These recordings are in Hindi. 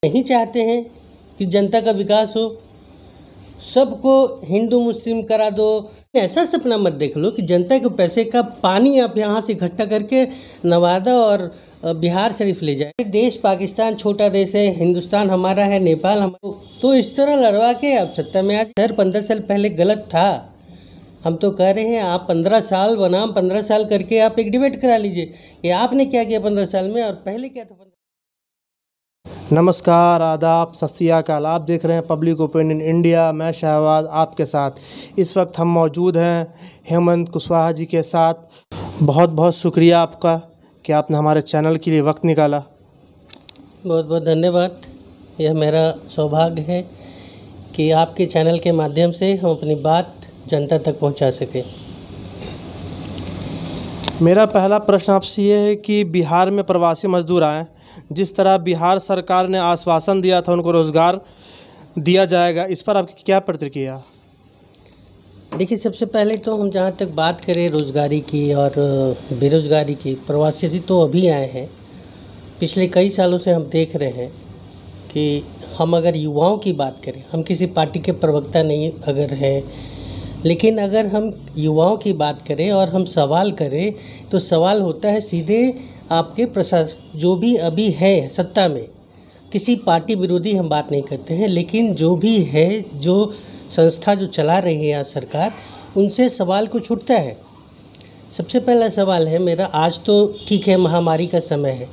नहीं चाहते हैं कि जनता का विकास हो, सबको हिंदू मुस्लिम करा दो। ऐसा सपना मत देख लो कि जनता के पैसे का पानी आप यहाँ से इकट्ठा करके नवादा और बिहार शरीफ ले जाए। देश पाकिस्तान छोटा देश है, हिंदुस्तान हमारा है, नेपाल हमारा, तो इस तरह लड़वा के आप सत्ता में आज। सर 15 साल पहले गलत था, हम तो कह रहे हैं आप 15 साल बनाम 15 साल करके आप एक डिबेट करा लीजिए कि आपने क्या किया 15 साल में और पहले क्या था। नमस्कार, आदाब, सत श्री अकाल। आप देख रहे हैं पब्लिक ओपिनियन इंडिया। मैं शहबाज आपके साथ। इस वक्त हम मौजूद हैं हेमंत कुशवाहा जी के साथ। बहुत बहुत शुक्रिया आपका कि आपने हमारे चैनल के लिए वक्त निकाला। बहुत बहुत धन्यवाद। यह मेरा सौभाग्य है कि आपके चैनल के माध्यम से हम अपनी बात जनता तक पहुंचा सकें। मेरा पहला प्रश्न आपसे ये है कि बिहार में प्रवासी मजदूर आए, जिस तरह बिहार सरकार ने आश्वासन दिया था उनको रोज़गार दिया जाएगा, इस पर आपकी क्या प्रतिक्रिया? देखिए, सबसे पहले तो हम जहाँ तक बात करें रोज़गारी की और बेरोज़गारी की, प्रवासी तो अभी आए हैं। पिछले कई सालों से हम देख रहे हैं कि हम अगर युवाओं की बात करें, हम किसी पार्टी के प्रवक्ता नहीं अगर हैं, लेकिन अगर हम युवाओं की बात करें और हम सवाल करें तो सवाल होता है सीधे आपके प्रशासन जो भी अभी है सत्ता में, किसी पार्टी विरोधी हम बात नहीं करते हैं, लेकिन जो भी है, जो संस्था जो चला रही है आज सरकार, उनसे सवाल कुछ उठता है। सबसे पहला सवाल है मेरा, आज तो ठीक है महामारी का समय है,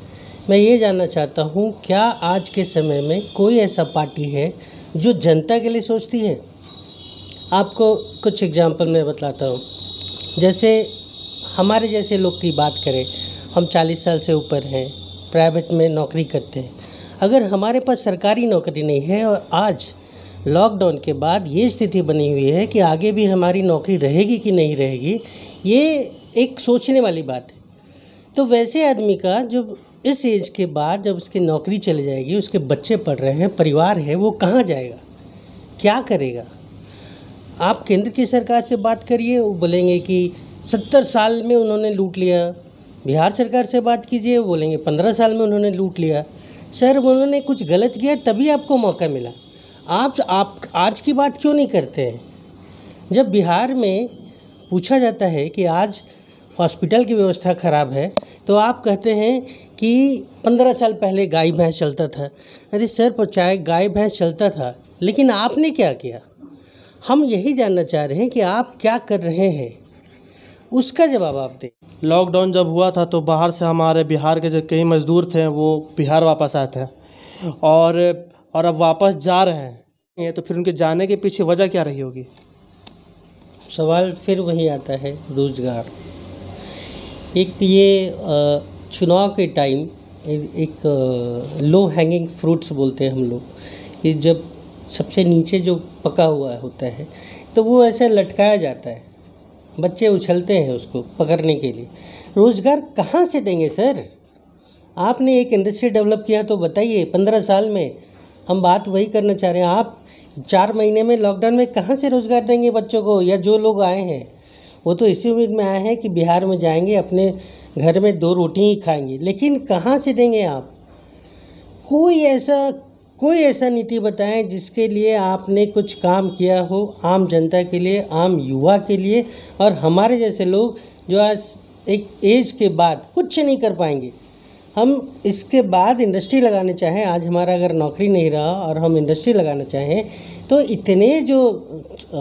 मैं ये जानना चाहता हूँ क्या आज के समय में कोई ऐसा पार्टी है जो जनता के लिए सोचती है? आपको कुछ एग्जाम्पल मैं बताता हूँ। जैसे हमारे जैसे लोग की बात करें, हम 40 साल से ऊपर हैं, प्राइवेट में नौकरी करते हैं। अगर हमारे पास सरकारी नौकरी नहीं है और आज लॉकडाउन के बाद ये स्थिति बनी हुई है कि आगे भी हमारी नौकरी रहेगी कि नहीं रहेगी, ये एक सोचने वाली बात है। तो वैसे आदमी का जो इस एज के बाद जब उसकी नौकरी चली जाएगी, उसके बच्चे पढ़ रहे हैं, परिवार है, वो कहाँ जाएगा, क्या करेगा? आप केंद्र की सरकार से बात करिए, वो बोलेंगे कि 70 साल में उन्होंने लूट लिया। बिहार सरकार से बात कीजिए, वो बोलेंगे 15 साल में उन्होंने लूट लिया। सर, उन्होंने कुछ गलत किया तभी आपको मौका मिला। आप आज की बात क्यों नहीं करते हैं? जब बिहार में पूछा जाता है कि आज हॉस्पिटल की व्यवस्था ख़राब है, तो आप कहते हैं कि 15 साल पहले गाय भैंस चलता था। अरे सर, पर चाहे गाय भैंस चलता था, लेकिन आपने क्या किया? हम यही जानना चाह रहे हैं कि आप क्या कर रहे हैं, उसका जवाब आप दें। लॉकडाउन जब हुआ था तो बाहर से हमारे बिहार के जो कई मज़दूर थे वो बिहार वापस आए थे और अब वापस जा रहे हैं, तो फिर उनके जाने के पीछे वजह क्या रही होगी? सवाल फिर वही आता है, रोज़गार। एक ये चुनाव के टाइम एक लो हैंगिंग फ्रूट्स बोलते हैं हम लोग, कि जब सबसे नीचे जो पका हुआ होता है तो वो ऐसे लटकाया जाता है, बच्चे उछलते हैं उसको पकड़ने के लिए। रोज़गार कहाँ से देंगे सर? आपने एक इंडस्ट्री डेवलप किया तो बताइए, 15 साल में हम बात वही करना चाह रहे हैं। आप 4 महीने में लॉकडाउन में कहाँ से रोज़गार देंगे बच्चों को? या जो लोग आए हैं वो तो इसी उम्मीद में आए हैं कि बिहार में जाएंगे, अपने घर में 2 रोटी ही खाएंगे, लेकिन कहाँ से देंगे आप? कोई ऐसा नीति बताएं जिसके लिए आपने कुछ काम किया हो आम जनता के लिए, आम युवा के लिए, और हमारे जैसे लोग जो आज एक एज के बाद कुछ नहीं कर पाएंगे। हम इसके बाद इंडस्ट्री लगाने चाहें, आज हमारा अगर नौकरी नहीं रहा और हम इंडस्ट्री लगाना चाहें तो इतने जो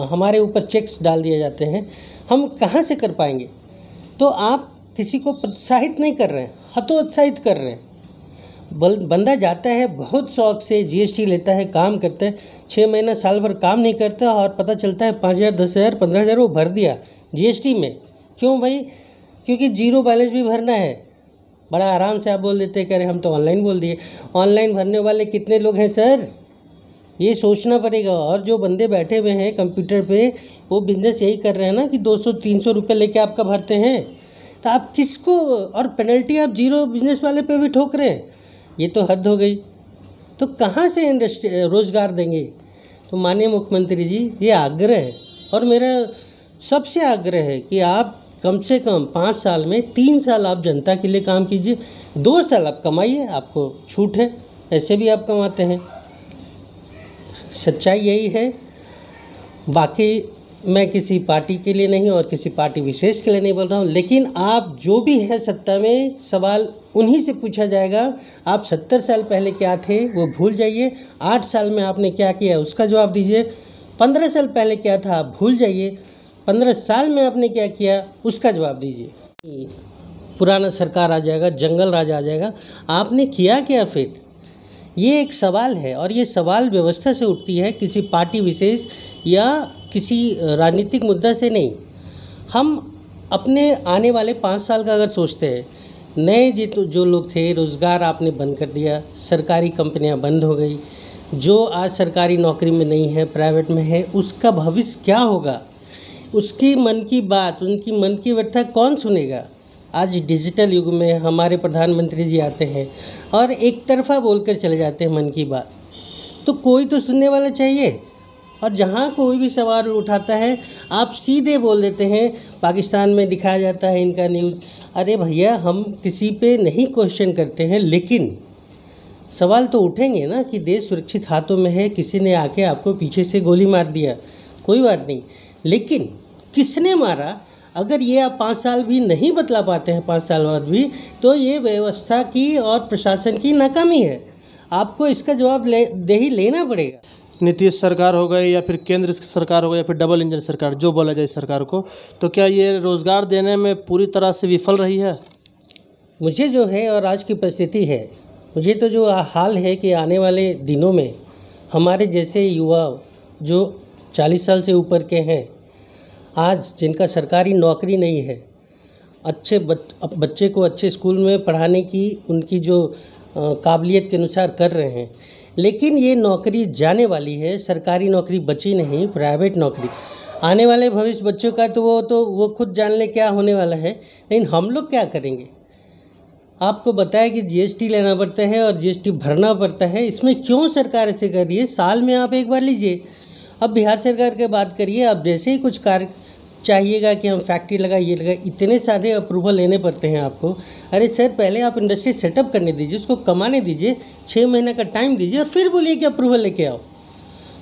हमारे ऊपर चेक्स डाल दिए जाते हैं, हम कहाँ से कर पाएंगे? तो आप किसी को प्रोत्साहित नहीं कर रहे हैं, हतोत्साहित कर रहे हैं। बंदा जाता है बहुत शौक से, जीएसटी लेता है, काम करता है, 6 महीना साल भर काम नहीं करता और पता चलता है 5,000, 10,000, 15,000 वो भर दिया जीएसटी में। क्यों भाई? क्योंकि जीरो बैलेंस भी भरना है। बड़ा आराम से आप बोल देते हैं, कह रहे हम तो ऑनलाइन बोल दिए। ऑनलाइन भरने वाले कितने लोग हैं सर? ये सोचना पड़ेगा। और जो बंदे बैठे हुए हैं कंप्यूटर पे, वो बिजनेस यही कर रहे हैं ना कि 200-300 रुपये लेके आपका भरते हैं। तो आप किसको, और पेनल्टी आप जीरो बिजनेस वाले पे भी ठोक रहे हैं, ये तो हद हो गई। तो कहाँ से इंडस्ट्री रोज़गार देंगे? तो माननीय मुख्यमंत्री जी, ये आग्रह है और मेरा सबसे आग्रह है कि आप कम से कम 5 साल में 3 साल आप जनता के लिए काम कीजिए, 2 साल आप कमाइए, आपको छूट है, ऐसे भी आप कमाते हैं। सच्चाई यही है। बाकी मैं किसी पार्टी के लिए नहीं और किसी पार्टी विशेष के लिए नहीं बोल रहा हूँ, लेकिन आप जो भी हैं सत्ता में, सवाल उन्हीं से पूछा जाएगा। आप 70 साल पहले क्या थे वो भूल जाइए, 8 साल में आपने क्या किया उसका जवाब दीजिए। 15 साल पहले क्या था आप भूल जाइए, 15 साल में आपने क्या किया उसका जवाब दीजिए। पुराना सरकार आ जाएगा, जंगल राज आ जाएगा, आपने किया क्या फिर? ये एक सवाल है और ये सवाल व्यवस्था से उठती है, किसी पार्टी विशेष या किसी राजनीतिक मुद्दा से नहीं। हम अपने आने वाले 5 साल का अगर सोचते हैं, नए जो लोग थे, रोज़गार आपने बंद कर दिया, सरकारी कंपनियां बंद हो गई, जो आज सरकारी नौकरी में नहीं है प्राइवेट में है, उसका भविष्य क्या होगा? उसकी मन की बात, उनकी मन की व्यथा कौन सुनेगा? आज डिजिटल युग में हमारे प्रधानमंत्री जी आते हैं और एक तरफा बोलकर चले जाते हैं मन की बात, तो कोई तो सुनने वाला चाहिए। और जहाँ कोई भी सवाल उठाता है आप सीधे बोल देते हैं पाकिस्तान में दिखाया जाता है इनका न्यूज़। अरे भैया, हम किसी पे नहीं क्वेश्चन करते हैं, लेकिन सवाल तो उठेंगे ना कि देश सुरक्षित हाथों में है, किसी ने आके आपको पीछे से गोली मार दिया, कोई बात नहीं, लेकिन किसने मारा? अगर ये आप 5 साल भी नहीं बतला पाते हैं, 5 साल बाद भी, तो ये व्यवस्था की और प्रशासन की नाकामी है। आपको इसका जवाब दे ही लेना पड़ेगा। नीतीश सरकार हो गई या फिर केंद्र सरकार हो गई या फिर डबल इंजन सरकार, जो बोला जाए सरकार को, तो क्या ये रोज़गार देने में पूरी तरह से विफल रही है? मुझे जो है और आज की परिस्थिति है, मुझे तो जो हाल है कि आने वाले दिनों में हमारे जैसे युवा जो 40 साल से ऊपर के हैं, आज जिनका सरकारी नौकरी नहीं है, अच्छे बच्चे को अच्छे स्कूल में पढ़ाने की उनकी जो काबिलियत के अनुसार कर रहे हैं, लेकिन ये नौकरी जाने वाली है, सरकारी नौकरी बची नहीं, प्राइवेट नौकरी। आने वाले भविष्य बच्चों का तो वो खुद जान ले क्या होने वाला है, लेकिन हम लोग क्या करेंगे? आपको बताया कि जीएसटी लेना पड़ता है और जीएसटी भरना पड़ता है, इसमें क्यों सरकार ऐसे कर रही है? साल में आप एक बार लीजिए। अब बिहार सरकार की बात करिए, अब जैसे ही कुछ कार्य चाहिएगा कि हम फैक्ट्री लगाए, ये लगाए, इतने सारे अप्रूवल लेने पड़ते हैं आपको। अरे सर, पहले आप इंडस्ट्री सेटअप करने दीजिए, उसको कमाने दीजिए, 6 महीने का टाइम दीजिए और फिर बोलिए कि अप्रूवल लेके आओ।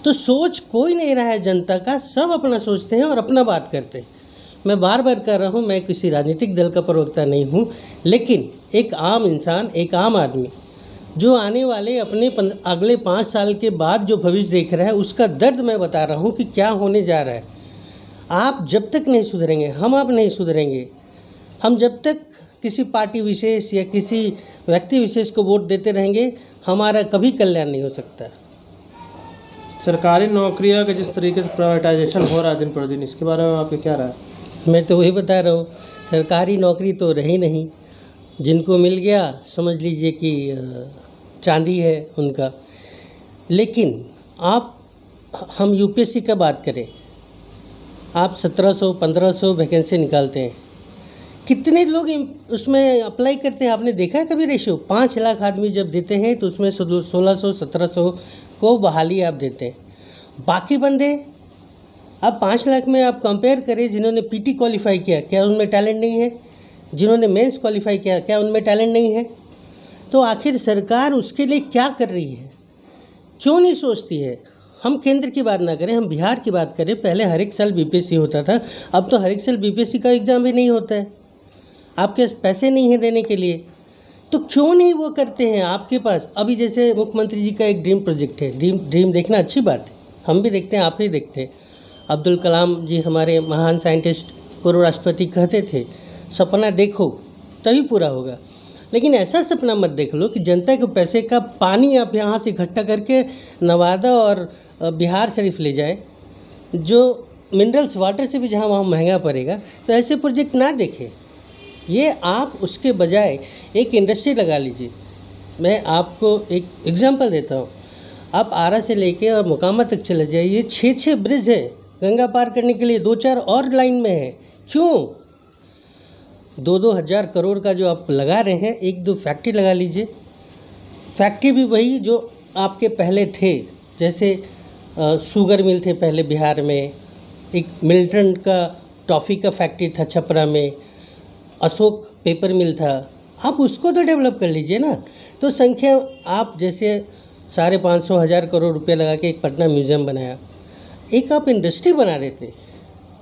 तो सोच कोई नहीं रहा है जनता का, सब अपना सोचते हैं और अपना बात करते हैं। मैं बार बार कह रहा हूँ, मैं किसी राजनीतिक दल का प्रवक्ता नहीं हूँ, लेकिन एक आम इंसान, एक आम आदमी जो आने वाले अपने अगले 5 साल के बाद जो भविष्य देख रहा है, उसका दर्द मैं बता रहा हूँ कि क्या होने जा रहा है। आप जब तक नहीं सुधरेंगे, हम आप नहीं सुधरेंगे, हम जब तक किसी पार्टी विशेष या किसी व्यक्ति विशेष को वोट देते रहेंगे, हमारा कभी कल्याण नहीं हो सकता। सरकारी नौकरियों का जिस तरीके से प्राइवेटाइजेशन हो रहा है दिन पर दिन, इसके बारे में आपकी क्या राय है? मैं तो वही बता रहा हूँ, सरकारी नौकरी तो रही नहीं, जिनको मिल गया समझ लीजिए कि चांदी है उनका। लेकिन हम यूपीएससी का बात करें, आप 1700-1500 वैकेंसी निकालते हैं, कितने लोग उसमें अप्लाई करते हैं? आपने देखा है कभी रेशियो? 5 लाख आदमी जब देते हैं तो उसमें 1600-1700 को बहाली आप देते हैं। बाकी बंदे, अब 5 लाख में आप कंपेयर करें, जिन्होंने पीटी क्वालिफाई किया, क्या उनमें टैलेंट नहीं है? जिन्होंने मेंस क्वालिफाई किया, क्या उनमें टैलेंट नहीं है? तो आखिर सरकार उसके लिए क्या कर रही है, क्यों नहीं सोचती है? हम केंद्र की बात ना करें, हम बिहार की बात करें। पहले हर एक साल बीपीएससी होता था, अब तो हर एक साल बीपीएससी का एग्ज़ाम भी नहीं होता है। आपके पैसे नहीं हैं देने के लिए, तो क्यों नहीं वो करते हैं आपके पास? अभी जैसे मुख्यमंत्री जी का एक ड्रीम प्रोजेक्ट है, ड्रीम देखना अच्छी बात है, हम भी देखते हैं, आप भी देखते हैं। अब्दुल कलाम जी हमारे महान साइंटिस्ट, पूर्व राष्ट्रपति, कहते थे सपना देखो तभी पूरा होगा। लेकिन ऐसा सपना मत देख लो कि जनता के पैसे का पानी आप यहाँ से इकट्ठा करके नवादा और बिहार शरीफ ले जाए, जो मिनरल्स वाटर से भी जहाँ वहाँ महंगा पड़ेगा। तो ऐसे प्रोजेक्ट ना देखें, ये आप उसके बजाय एक इंडस्ट्री लगा लीजिए। मैं आपको एक एग्जांपल देता हूँ, आप आरा से लेके और मोकामा तक चले जाइए, 6 ब्रिज है गंगा पार करने के लिए, 2-4 और लाइन में है। क्यों? 2-2 हज़ार करोड़ का जो आप लगा रहे हैं, 1-2 फैक्ट्री लगा लीजिए। फैक्ट्री भी वही जो आपके पहले थे, जैसे शुगर मिल थे पहले बिहार में, एक मिल्टन का टॉफ़ी का फैक्ट्री था छपरा में, अशोक पेपर मिल था, आप उसको तो डेवलप कर लीजिए ना। तो संख्या आप जैसे 550 करोड़ रुपए लगा के एक पटना म्यूज़ियम बनाया, एक आप इंडस्ट्री बना देते,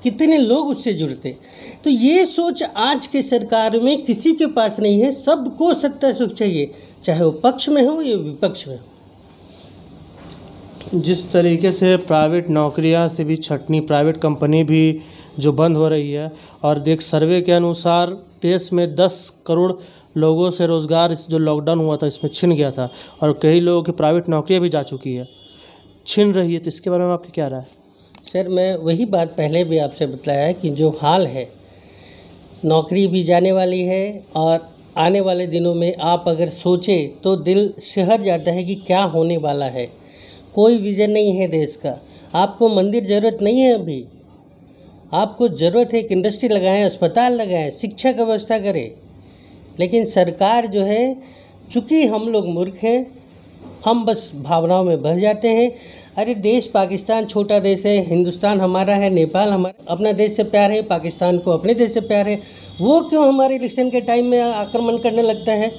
कितने लोग उससे जुड़ते। तो ये सोच आज के सरकार में किसी के पास नहीं है। सबको सत्ता सुख चाहिए, चाहे वो पक्ष में हो या विपक्ष में हो। जिस तरीके से प्राइवेट नौकरियां से भी छटनी, प्राइवेट कंपनी भी जो बंद हो रही है, और देख सर्वे के अनुसार देश में 10 करोड़ लोगों से रोज़गार जो लॉकडाउन हुआ था इसमें छिन गया था, और कई लोगों की प्राइवेट नौकरियां भी जा चुकी है, छिन रही है। तो इसके बारे में आपकी क्या राय है? सर, मैं वही बात पहले भी आपसे बताया कि जो हाल है, नौकरी भी जाने वाली है, और आने वाले दिनों में आप अगर सोचें तो दिल सिहर जाता है कि क्या होने वाला है। कोई विज़न नहीं है देश का। आपको मंदिर ज़रूरत नहीं है अभी, आपको ज़रूरत है एक इंडस्ट्री लगाएं, अस्पताल लगाएं, शिक्षा का व्यवस्था करें। लेकिन सरकार जो है, चूँकि हम लोग मूर्ख हैं, हम बस भावनाओं में बह जाते हैं। अरे देश पाकिस्तान छोटा देश है, हिंदुस्तान हमारा है, नेपाल हमारा, अपना देश से प्यार है, पाकिस्तान को अपने देश से प्यार है। वो क्यों हमारे इलेक्शन के टाइम में आक्रमण करने लगता है?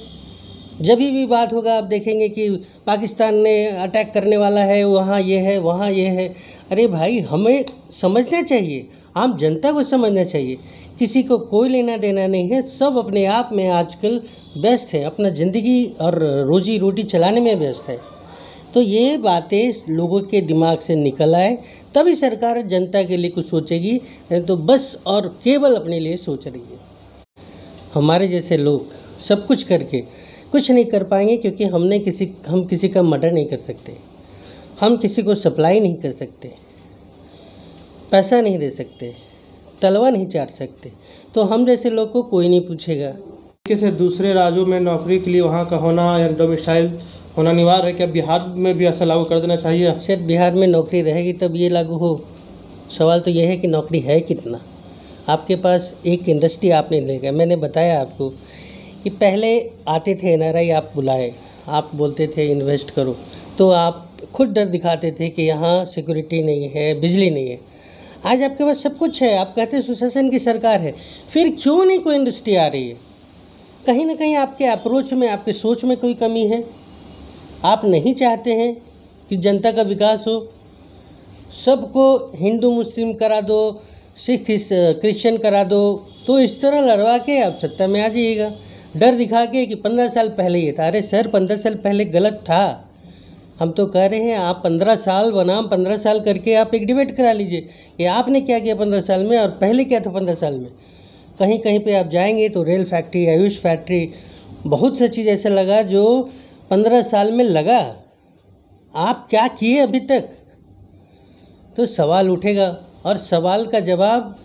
जब भी बात होगा आप देखेंगे कि पाकिस्तान ने अटैक करने वाला है, वहाँ ये है, वहाँ ये है। अरे भाई, हमें समझना चाहिए, आम जनता को समझना चाहिए, किसी को कोई लेना देना नहीं है। सब अपने आप में आजकल व्यस्त है, अपना ज़िंदगी और रोजी रोटी चलाने में व्यस्त है। तो ये बातें लोगों के दिमाग से निकल आए, तभी सरकार जनता के लिए कुछ सोचेगी, नहीं तो बस और केवल अपने लिए सोच रही है। हमारे जैसे लोग सब कुछ करके कुछ नहीं कर पाएंगे, क्योंकि हम किसी का मर्डर नहीं कर सकते, हम किसी को सप्लाई नहीं कर सकते, पैसा नहीं दे सकते, तलवा नहीं चाट सकते। तो हम जैसे लोग को कोई नहीं पूछेगा। किसी दूसरे राज्यों में नौकरी के लिए वहाँ का होना या डोमिसाइल होना अनिवार्य है क्या? बिहार में भी ऐसा लागू कर देना चाहिए? शायद बिहार में नौकरी रहेगी तब ये लागू हो। सवाल तो ये है कि नौकरी है कितना। आपके पास एक इंडस्ट्री आपने लेगा। मैंने बताया आपको कि पहले आते थे NRI, आप बुलाए, आप बोलते थे इन्वेस्ट करो, तो आप खुद डर दिखाते थे कि यहाँ सिक्योरिटी नहीं है, बिजली नहीं है। आज आपके पास सब कुछ है, आप कहते हैं सुशासन की सरकार है, फिर क्यों नहीं कोई इंडस्ट्री आ रही है? कहीं ना कहीं आपके अप्रोच में, आपके सोच में कोई कमी है। आप नहीं चाहते हैं कि जनता का विकास हो। सबको हिंदू मुस्लिम करा दो, सिख क्रिश्चियन करा दो, तो इस तरह लड़वा के आप सत्ता में आ जाइएगा, डर दिखा के कि 15 साल पहले ये था। अरे सर, 15 साल पहले गलत था। हम तो कह रहे हैं आप 15 साल बनाम 15 साल करके आप एक डिबेट करा लीजिए कि आपने क्या किया 15 साल में और पहले क्या था 15 साल में। कहीं कहीं पे आप जाएंगे तो रेल फैक्ट्री, आयुष फैक्ट्री, बहुत सा चीज़ ऐसा लगा जो 15 साल में लगा। आप क्या किए अभी तक? तो सवाल उठेगा, और सवाल का जवाब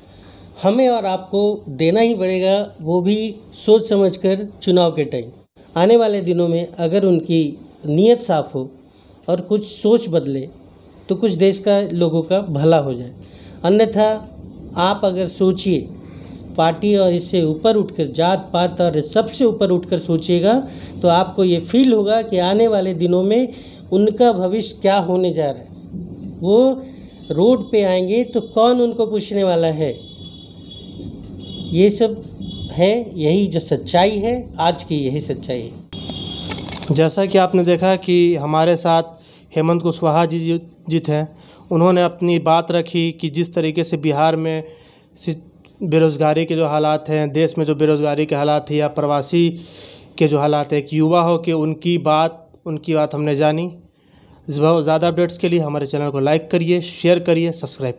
हमें और आपको देना ही पड़ेगा, वो भी सोच समझकर चुनाव के टाइम। आने वाले दिनों में अगर उनकी नीयत साफ़ हो और कुछ सोच बदले तो कुछ देश का लोगों का भला हो जाए। अन्यथा आप अगर सोचिए पार्टी और इससे ऊपर उठकर, जात पात और सबसे ऊपर उठकर सोचिएगा, तो आपको ये फील होगा कि आने वाले दिनों में उनका भविष्य क्या होने जा रहा है। वो रोड पे आएंगे तो कौन उनको पूछने वाला है? ये सब है, यही जो सच्चाई है आज की, यही सच्चाई है। जैसा कि आपने देखा कि हमारे साथ हेमंत कुशवाहा जी थे। उन्होंने अपनी बात रखी कि जिस तरीके से बिहार में बेरोज़गारी के जो हालात हैं, देश में जो बेरोज़गारी के हालात हैं, या प्रवासी के जो हालात हैं, एक युवा हो के उनकी बात हमने जानी। ज़्यादा अपडेट्स के लिए हमारे चैनल को लाइक करिए, शेयर करिए, सब्सक्राइब।